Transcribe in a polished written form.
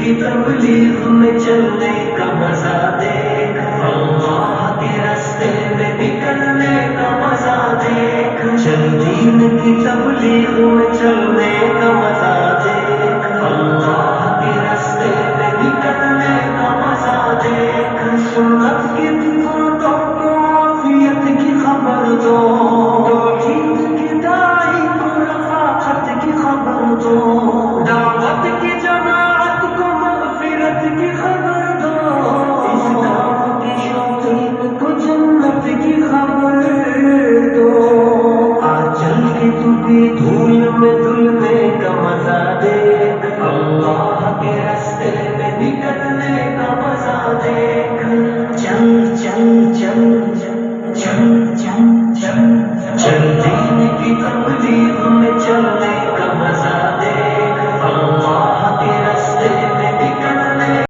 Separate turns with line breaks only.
کی تبلیغ میں چلنے کا مزہ دیکھ، اللہ کے راستے میں نکلنے کا مزہ دیکھ، چل دین کی تبلیغ میں چلنے کا مزہ دیکھ، اللہ کے راستے میں نکلنے کا مزہ دیکھ، سنت کی باتوں کو عافیت کی خبر دو، توحید کی داعی کو رفاقت کی خبر دو، دعوت کی جماعت کو مغفرت کی خبر دو، اسلام کی شوقین کو جنت کی خبر دو، آج چل کے تو بھی دھول میں دھلنے کا مزہ دیکھ، اللہ